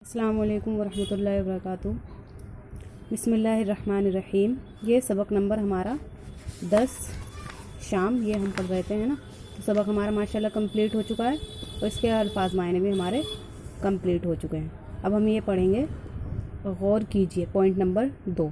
अस्सलाम वालेकुम वरहमतुल्लाहि वबरकातुहू। बिस्मिल्लाहिर्रहमानिर्रहीम। ये सबक नंबर हमारा 10 शाम ये हम पढ़ रहे थे, है ना। तो सबक हमारा माशाल्लाह कंप्लीट हो चुका है और इसके अल्फाज मायने भी हमारे कंप्लीट हो चुके हैं। अब हम ये पढ़ेंगे, गौर कीजिए। पॉइंट नंबर 2,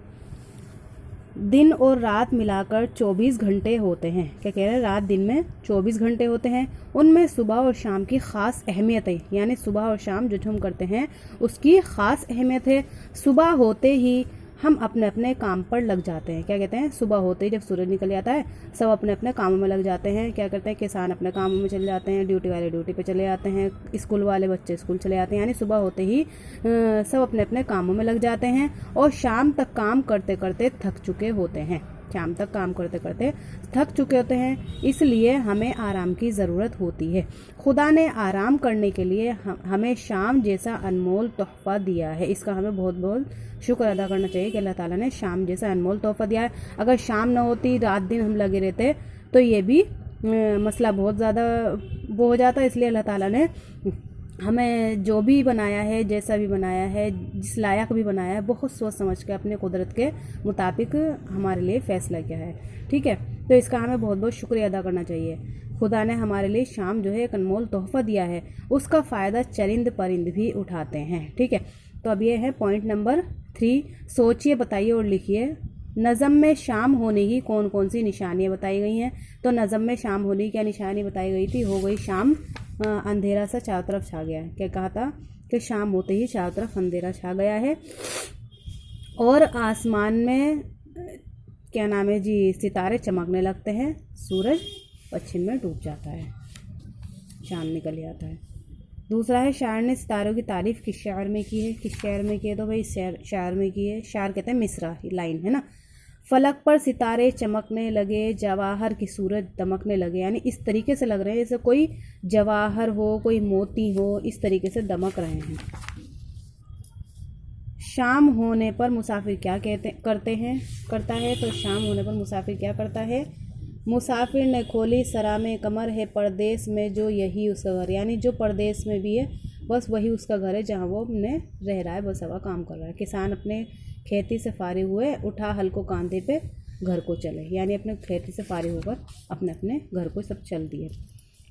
दिन और रात मिलाकर 24 घंटे होते हैं। क्या कह रहे हैं? रात दिन में 24 घंटे होते हैं। उनमें सुबह और शाम की ख़ास अहमियत है, यानी सुबह और शाम जो हम करते हैं उसकी ख़ास अहमियत है। सुबह होते ही हम अपने अपने काम पर लग जाते हैं। क्या कहते हैं? सुबह होते ही जब सूरज निकल जाता है सब अपने अपने कामों में लग जाते हैं। क्या करते हैं? किसान अपने कामों में चले जाते हैं, ड्यूटी वाले ड्यूटी पे चले जाते हैं, स्कूल वाले बच्चे स्कूल चले जाते हैं। यानी सुबह होते ही सब अपने अपने कामों में लग जाते हैं और शाम तक काम करते करते थक चुके होते हैं। शाम तक काम करते करते थक चुके होते हैं, इसलिए हमें आराम की ज़रूरत होती है। खुदा ने आराम करने के लिए हमें शाम जैसा अनमोल तोहफ़ा दिया है। इसका हमें बहुत बहुत शुक्र अदा करना चाहिए कि अल्लाह ताला ने शाम जैसा अनमोल तोहफ़ा दिया है। अगर शाम ना होती, रात दिन हम लगे रहते तो ये भी मसला बहुत ज़्यादा वो हो जाता। इसलिए अल्लाह ताला ने हमें जो भी बनाया है, जैसा भी बनाया है, जिस लायक भी बनाया है, बहुत सोच समझ के अपने कुदरत के मुताबिक हमारे लिए फ़ैसला किया है। ठीक है, तो इसका हमें बहुत बहुत शुक्रिया अदा करना चाहिए। खुदा ने हमारे लिए शाम जो है एक अनमोल तोहफ़ा दिया है, उसका फ़ायदा चरिंद परिंद भी उठाते हैं। ठीक है, तो अब ये है पॉइंट नंबर 3। सोचिए, बताइए और लिखिए। नज़म में शाम होने की कौन कौन सी निशानियाँ बताई गई हैं? तो नज़म में शाम होने की क्या निशानी बताई गई थी? हो गई शाम अंधेरा सा चारों तरफ छा गया है। क्या कहा था? कि शाम होते ही चारों तरफ अंधेरा छा गया है और आसमान में क्या नाम है जी, सितारे चमकने लगते हैं, सूरज पश्चिम में डूब जाता है, चांद निकल जाता है। दूसरा है, शायर ने सितारों की तारीफ़ किस शायर में की है? किस शायर में की है? तो भाई शायर में की है। शायर कहते हैं मिसरा, लाइन है ना। फलक पर सितारे चमकने लगे, जवाहर की सूरज दमकने लगे। यानी इस तरीके से लग रहे हैं जैसे कोई जवाहर हो, कोई मोती हो, इस तरीके से दमक रहे हैं। शाम होने पर मुसाफिर क्या करता है? तो शाम होने पर मुसाफिर क्या करता है? मुसाफिर ने खोली सरा में कमर है, परदेस में जो यही उसका घर। यानी जो परदेस में भी है बस वही उसका घर है जहाँ वो अपने रह रहा है, बस हवा काम कर रहा है। किसान अपने खेती से फारिग हुए, उठा हल को कांधे पे घर को चले। यानी अपने खेती से फारिग होकर अपने अपने घर को सब चल दिए।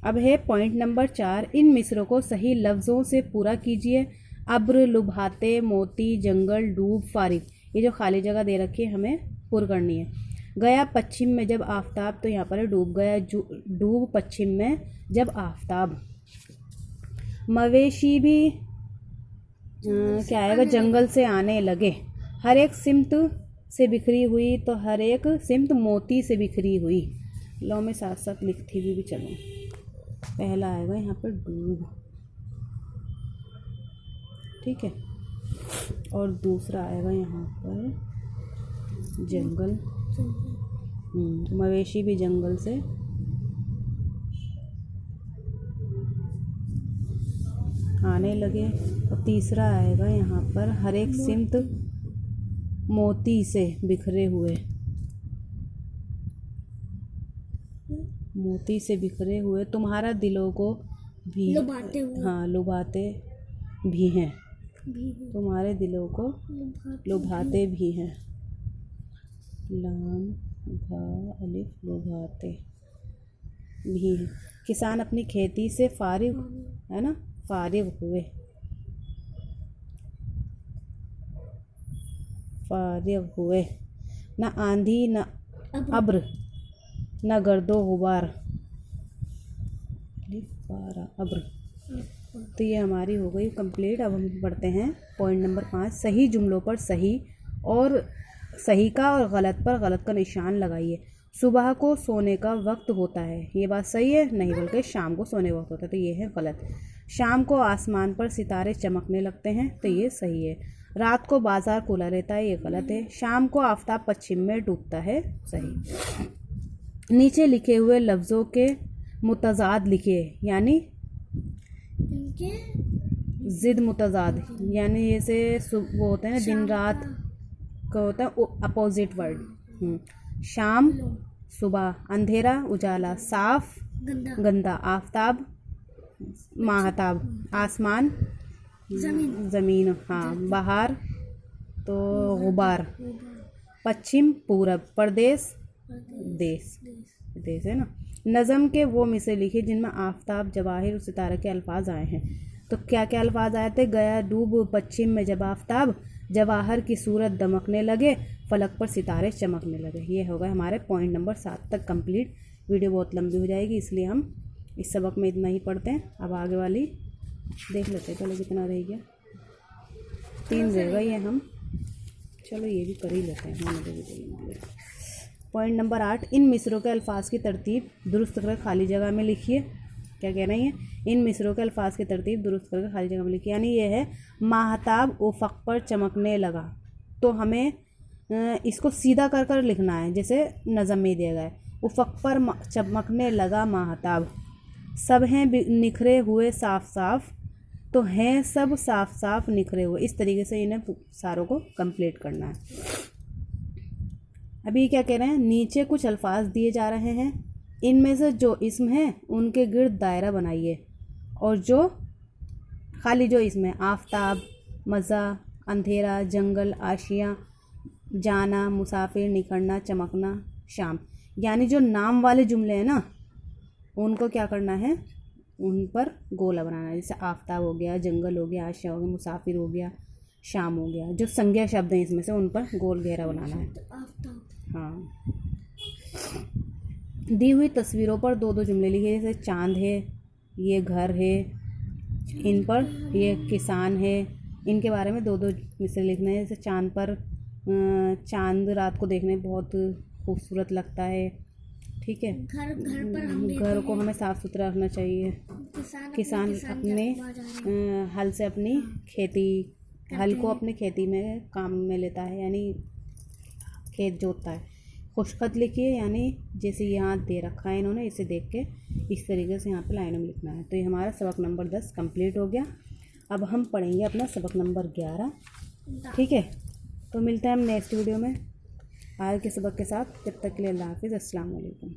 अब है पॉइंट नंबर 4। इन मिसरों को सही लफ्ज़ों से पूरा कीजिए। अब्र, लुभाते, मोती, जंगल, डूब, फारिग। ये जो खाली जगह दे रखी है हमें पूरी करनी है। गया पश्चिम में जब आफताब, तो यहाँ पर है डूब गया, डूब पश्चिम में जब आफताब। मवेशी भी क्या आएगा? जंगल से आने लगे। हर एक सिमत से बिखरी हुई, तो हर एक सिमत मोती से बिखरी हुई। लो में साथ साथ लिखती हुई भी चलो। पहला आएगा यहाँ पर डूब, ठीक है, और दूसरा आएगा यहाँ पर जंगल। मवेशी भी जंगल से आने लगे। और तीसरा आएगा यहाँ पर हर एक सिमत मोती से बिखरे हुए, मोती से बिखरे हुए। तुम्हारा दिलों को भी लुभाते हुए, हाँ लुभाते भी हैं, तुम्हारे दिलों को लुभाते भी हैं। लाम भा अलिफ, लुभाते भी हैं। किसान अपनी खेती से फारिग, है ना, फारिग हुए, फारिग हुए। न आंधी, न अब्र, न गर्दो गुबार, अब्र। तो ये हमारी हो गई कंप्लीट। अब हम पढ़ते हैं पॉइंट नंबर 5। सही जुमलों पर सही और सही का और गलत पर गलत का निशान लगाइए। सुबह को सोने का वक्त होता है, ये बात सही है? नहीं, बल्कि शाम को सोने का वक्त होता है, तो ये है गलत। शाम को आसमान पर सितारे चमकने लगते हैं, तो ये सही है। रात को बाजार खुला रहता है, ये गलत है। शाम को आफताब पश्चिम में डूबता है, सही। नीचे लिखे हुए लफ्ज़ों के मुतज़ाद लिखिए, यानी ज़िद मुतज़ाद, यानी जैसे वो होते हैं ना, दिन रात का होता है अपोजिट वर्ड। शाम सुबह, अंधेरा उजाला, साफ गंदा, आफताब माहताब, आसमान ज़मीन, हाँ। बाहर तो गुबार, पश्चिम पूरब, प्रदेश देश, देश है ना। नज़म के वो मिसरे लिखिए जिनमें आफताब, जवाहिर और सितारे के अल्फाज आए हैं। तो क्या क्या अल्फाज आए थे? गया डूब पश्चिम में जब आफताब, जवाहर की सूरत दमकने लगे, फलक पर सितारे चमकने लगे। ये होगा हमारे पॉइंट नंबर 7 तक कंप्लीट। वीडियो बहुत लंबी हो जाएगी, इसलिए हम इस सबक में इतना ही पढ़ते हैं। अब आगे वाली देख लेते हैं। चलो कितना रह गया? 3 रह गई है। हम चलो ये भी कर ही लेते हैं। पॉइंट नंबर 8, इन मिसरों के अल्फाज की तरतीब दुरुस्त कर खाली जगह में लिखिए। क्या कह रही हैं? इन मिसरों के अल्फाज की तरतीब दुरुस्त करके खाली जगह में लिखिए। यानी ये है माहताब उफ़क़ पर चमकने लगा, तो हमें इसको सीधा कर कर लिखना है, जैसे नज़म में दिया गया है। उफ़क़ पर चमकने लगा माहताब, सब हैं निखरे हुए साफ साफ, तो हैं सब साफ साफ निखरे हुए। इस तरीके से इन्हें सारों को कंप्लीट करना है। अभी क्या कह रहे हैं? नीचे कुछ अल्फाज दिए जा रहे हैं, इनमें से जो इसम है उनके गिर्द दायरा बनाइए, और जो खाली जो इसमें आफताब, मज़ा, अंधेरा, जंगल, आशियाँ, जाना, मुसाफिर, निकलना, चमकना, शाम, यानी जो नाम वाले जुमले हैं ना, उनको क्या करना है? उन पर गोला बनाना है। जैसे आफताब हो गया, जंगल हो गया, आशिया हो गया, मुसाफिर हो गया, शाम हो गया। जो संज्ञा शब्द हैं इसमें से उन पर गोल घेरा बनाना है। हाँ। दी हुई तस्वीरों पर 2-2 जुमले लिखिए। जैसे चांद है, ये घर है, इन पर ये किसान है, इनके बारे में 2-2 मिसरे लिखने हैं। जैसे चांद पर, चांद रात को देखने बहुत खूबसूरत लगता है। ठीक है। घर को हमें साफ़ सुथरा रखना चाहिए। किसान अपने हल से अपनी खेती, हल को अपने खेती में काम में लेता है, यानी खेत जोतता है। खुशखत लिखिए, यानी जैसे यहाँ दे रखा है इन्होंने, इसे देख के इस तरीके से यहाँ पे लाइनों में लिखना है। तो ये हमारा सबक नंबर 10 कंप्लीट हो गया। अब हम पढ़ेंगे अपना सबक नंबर 11। ठीक है, तो मिलते हैं हम नेक्स्ट वीडियो में आज के सबक के साथ। तब तक के लिए अल्लाह हाफ़िज़, अस्सलाम वालेकुम।